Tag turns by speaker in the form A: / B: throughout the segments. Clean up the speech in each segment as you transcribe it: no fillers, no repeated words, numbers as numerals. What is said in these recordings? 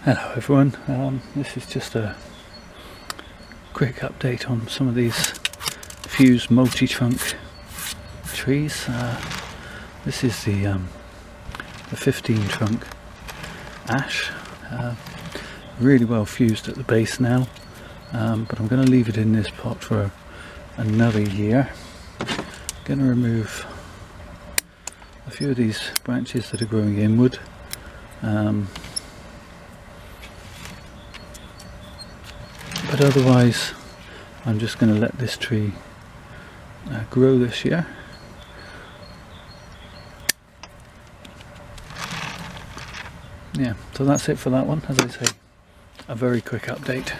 A: Hello everyone, this is just a quick update on some of these fused multi-trunk trees. This is the 15 trunk ash, really well fused at the base now, but I'm going to leave it in this pot for another year. I'm going to remove a few of these branches that are growing inward. But otherwise I'm just going to let this tree grow this year. Yeah, so that's it for that one. As I say, a very quick update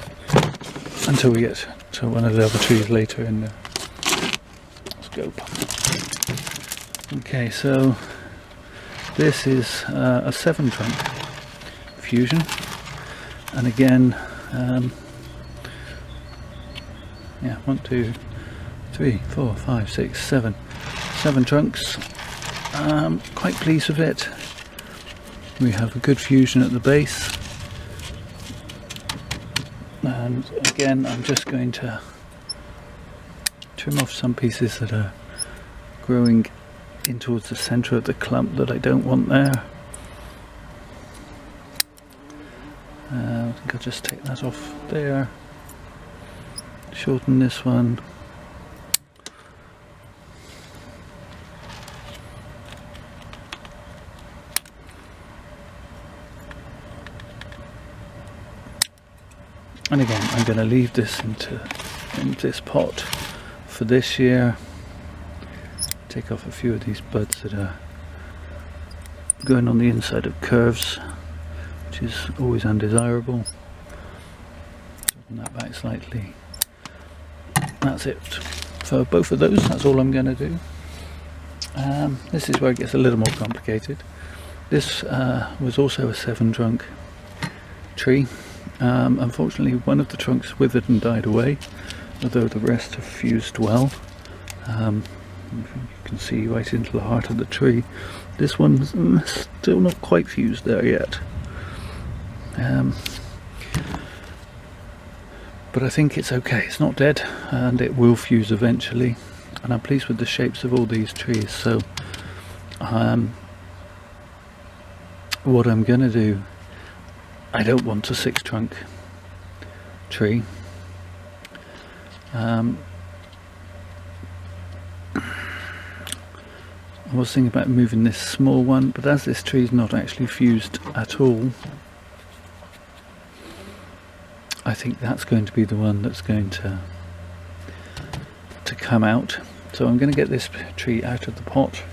A: until we get to one of the other trees later in the scope. Okay, so this is a 7 trunk fusion, and again, yeah, 1, 2, 3, 4, 5, 6, 7 trunks. Quite pleased with it. We have a good fusion at the base, and again I'm just going to trim off some pieces that are growing in towards the centre of the clump that I don't want there. I think I'll just take that off there, shorten this one, and again I'm going to leave this into this pot for this year. Take off a few of these buds that are going on the inside of curves, which is always undesirable. Open that back slightly. That's it for both of those. That's all I'm going to do. This is where it gets a little more complicated. This was also a 7 trunk tree. Unfortunately one of the trunks withered and died away, although the rest have fused well. You can see right into the heart of the tree. This one's still not quite fused there yet. But I think it's okay, it's not dead, and it will fuse eventually, and I'm pleased with the shapes of all these trees. So what I'm going to do, I don't want a 6 trunk tree. I was thinking about moving this small one, but as this tree is not actually fused at all, I think that's going to be the one that's going to come out. So I'm going to get this tree out of the pot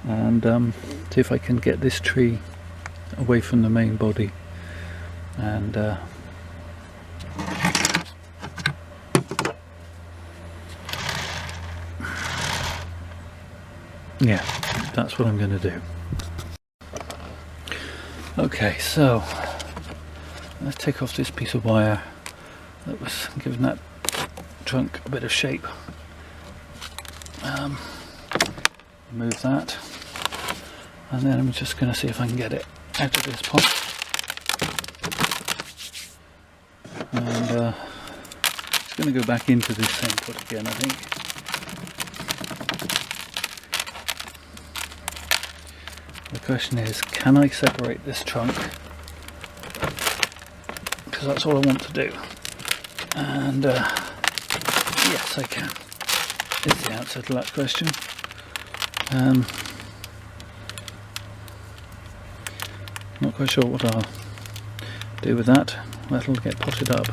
A: and see if I can get this tree away from the main body, and yeah, that's what I'm going to do. Okay, so let's take off this piece of wire that was giving that trunk a bit of shape. Remove that, and then I'm just going to see if I can get it out of this pot. And it's going to go back into this same pot again, I think. The question is, can I separate this trunk? Because that's all I want to do. And yes, I can, is the answer to that question. Not quite sure what I'll do with that. That'll get potted up.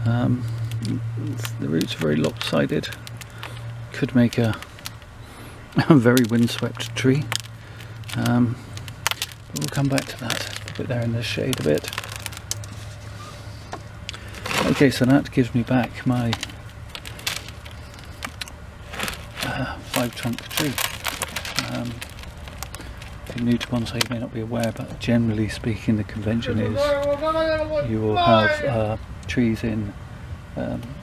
A: The roots are very lopsided. Could make a very windswept tree. But we'll come back to that. Put it there in the shade a bit. Okay, so that gives me back my 5 trunk tree. If you're new to bonsai, you may not be aware, but generally speaking the convention is you will have trees in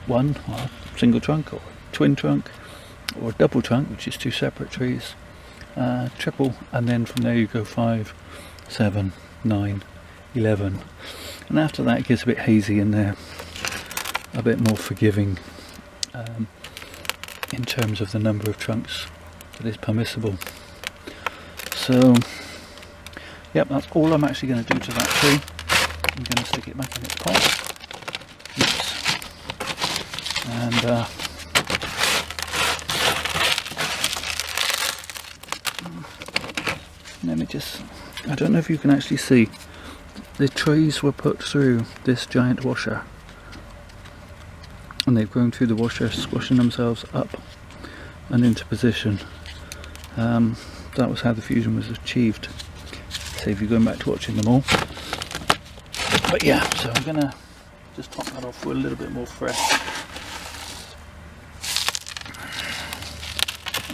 A: one or single trunk, or twin trunk, or double trunk, which is 2 separate trees, triple, and then from there you go 5, 7, 9, 11, and after that it gets a bit hazy and they're a bit more forgiving in terms of the number of trunks that is permissible. So yep, that's all I'm actually going to do to that tree. I'm going to stick it back in its pot. Oops. And let me just, I don't know if you can actually see, the trees were put through this giant washer and they've grown through the washer, squashing themselves up and into position. That was how the fusion was achieved. Save you going back to watching them all. But yeah, so I'm gonna just top that off with a little bit more fresh,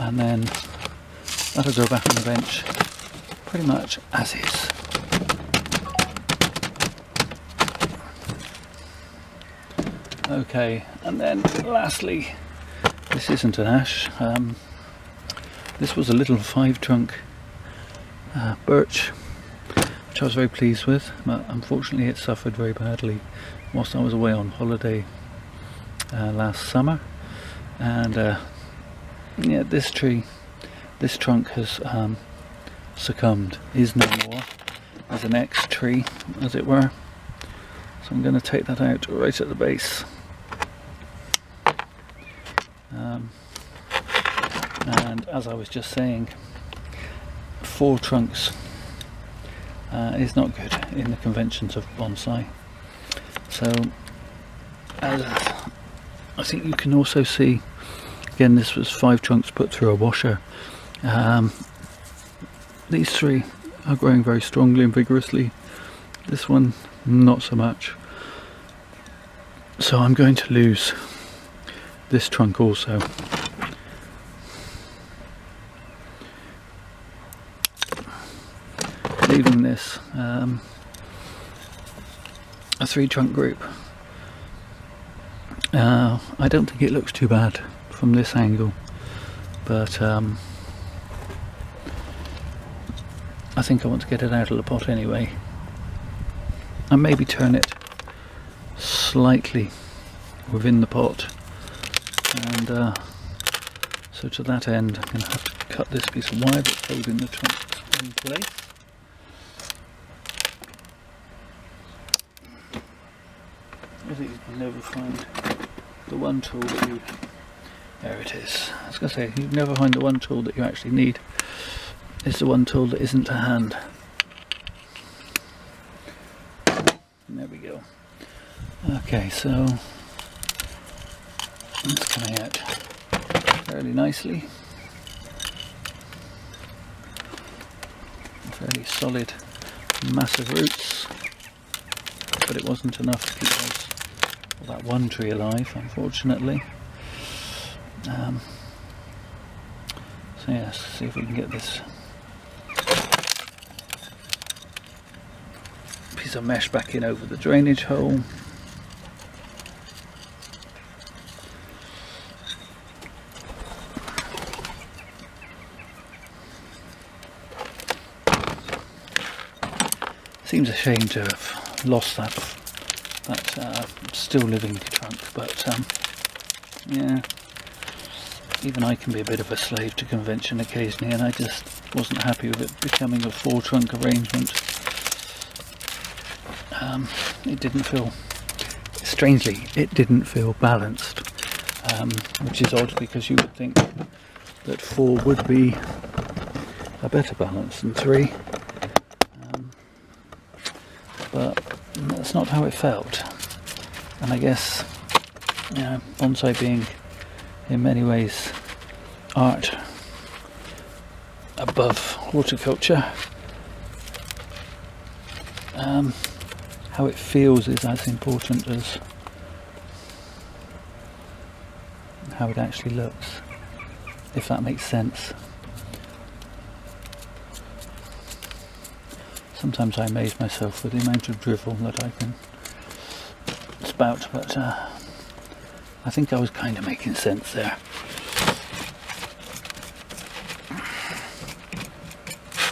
A: and then that'll go back on the bench pretty much as is. Okay, and then lastly, this isn't an ash. This was a little 5-trunk birch, which I was very pleased with, but unfortunately it suffered very badly whilst I was away on holiday last summer. And yeah, this trunk has succumbed, is no more, as an X tree as it were. So I'm going to take that out right at the base. And as I was just saying, 4 trunks is not good in the conventions of bonsai. So as I think you can also see, again, this was 5 trunks put through a washer. These 3 are growing very strongly and vigorously. This one not so much. So I'm going to lose this trunk also. Leaving this a 3-trunk group. I don't think it looks too bad from this angle, but I think I want to get it out of the pot anyway, and maybe turn it slightly within the pot. And so to that end, I'm going to have to cut this piece of wire that's holding the trunk in place. I think you can never find the one tool that you... There it is. I was going to say, you never find the one tool that you actually need. It's the one tool that isn't to hand. There we go. Okay, so it's coming out fairly nicely. Fairly solid, massive roots, but it wasn't enough to keep that one tree alive, unfortunately. So yes, see if we can get this piece of mesh back in over the drainage hole. Seems a shame to have lost that still living trunk, but yeah, even I can be a bit of a slave to convention occasionally, and I just wasn't happy with it becoming a 4-trunk arrangement. It didn't feel, strangely, it didn't feel balanced, which is odd because you would think that 4 would be a better balance than 3. But that's not how it felt. And I guess, you know, bonsai being in many ways art above horticulture, how it feels is as important as how it actually looks, if that makes sense. Sometimes I amaze myself with the amount of drivel that I can spout, but I think I was kind of making sense there.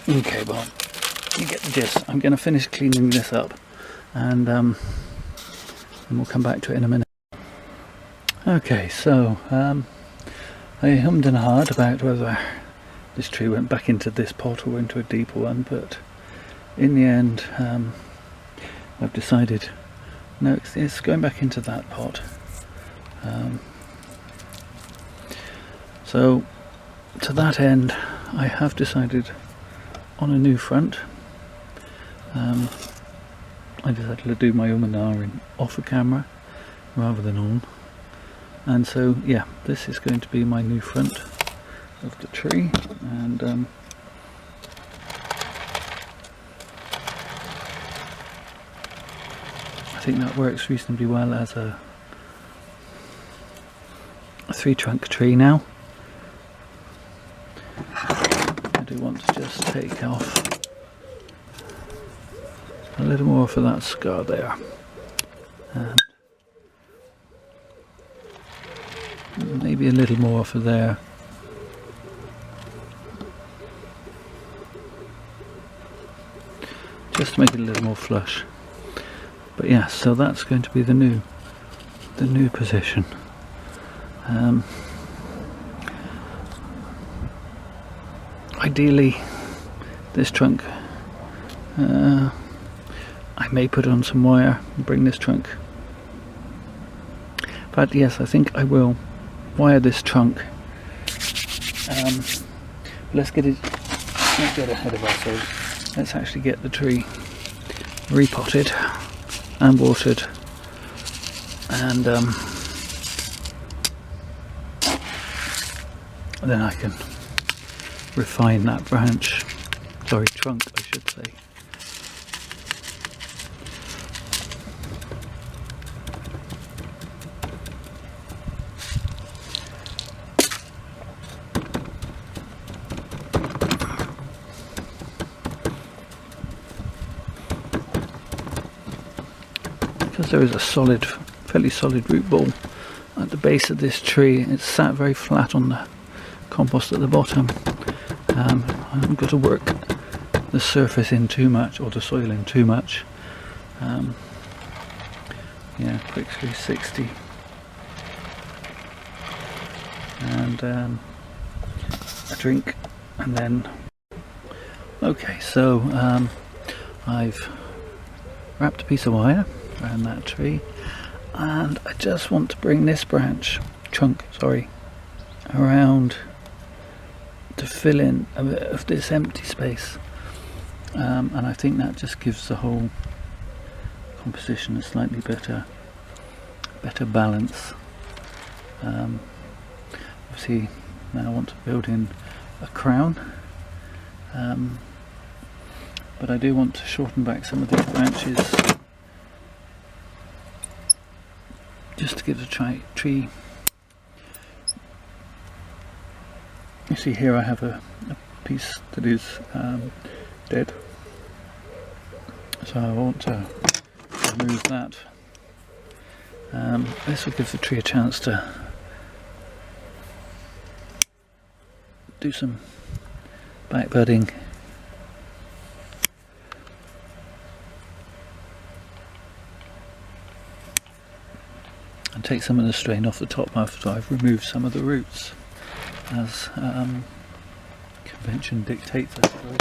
A: Okay, well, you get the gist. I'm going to finish cleaning this up, and we'll come back to it in a minute. Okay, so I hummed and hawed about whether this tree went back into this pot or into a deeper one, but in the end I've decided no, it's going back into that pot. So to that end I have decided on a new front. I decided to do my and ahhing off a camera rather than on, and so yeah, this is going to be my new front of the tree, and I think that works reasonably well as a 3-trunk tree now. I do want to just take off a little more for that scar there, and maybe a little more for there. Just to make it a little more flush. But yeah, so that's going to be the new position. Ideally, this trunk, I may put on some wire and bring this trunk. But yes, I think I will wire this trunk. Let's get ahead of ourselves. Let's actually get the tree repotted and watered, and then I can refine that branch, sorry, trunk I should say. Because there is a fairly solid root ball at the base of this tree, it's sat very flat on the compost at the bottom. I haven't got to work the surface in too much, or the soil in too much. Yeah, quick 360, and a drink, and then okay, so I've wrapped a piece of wire around that tree, and I just want to bring this trunk around to fill in a bit of this empty space, and I think that just gives the whole composition a slightly better balance. Obviously now I want to build in a crown, but I do want to shorten back some of these branches just to give the tree. You see here I have a piece that is dead, so I want to remove that. This will give the tree a chance to do some back budding. And take some of the strain off the top after I've removed some of the roots, as convention dictates, I suppose.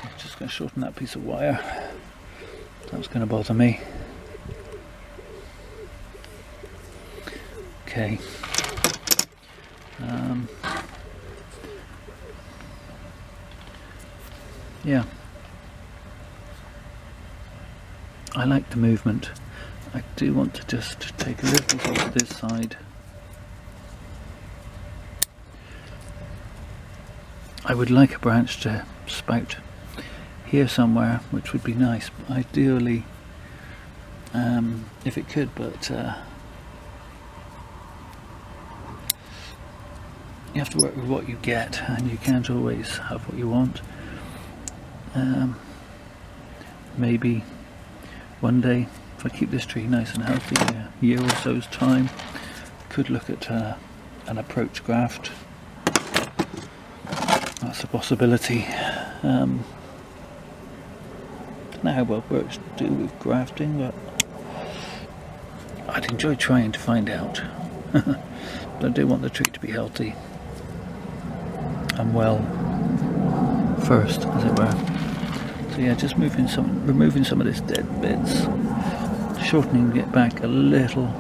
A: I'm just going to shorten that piece of wire. That was going to bother me. Okay. Yeah. I like the movement. I do want to just take a little bit off this side. I would like a branch to spout here somewhere, which would be nice, ideally, if it could, but you have to work with what you get, and you can't always have what you want. Maybe one day, if I keep this tree nice and healthy, a year or so's time, could look at an approach graft. That's a possibility. Now how well birch do with grafting, but I'd enjoy trying to find out. But I do want the tree to be healthy and well first, as it were. So yeah, just removing some of this dead bits, shortening it back a little.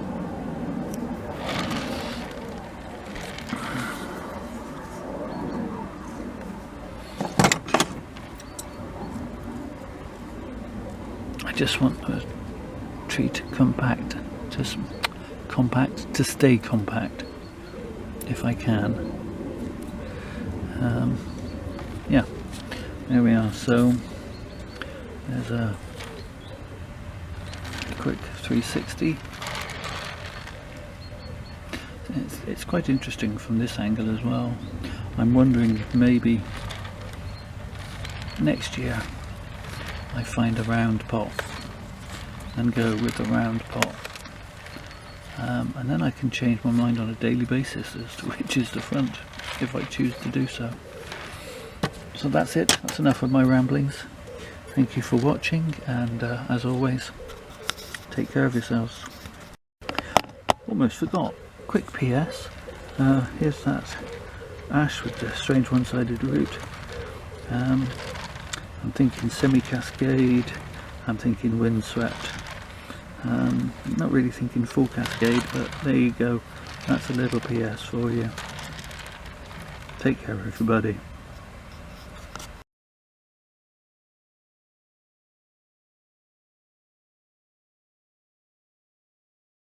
A: I just want the tree to to stay compact if I can. Yeah, there we are. So there's a quick 360. It's quite interesting from this angle as well. I'm wondering if maybe next year I find a round pot and go with the round pot, and then I can change my mind on a daily basis as to which is the front if I choose to do so. So that's it, that's enough of my ramblings. Thank you for watching, and as always, take care of yourselves. Almost forgot, quick PS, here's that ash with the strange one-sided root. I'm thinking semi-cascade, I'm thinking windswept. Not really thinking full cascade, but there you go, that's a little PS for you. Take care everybody.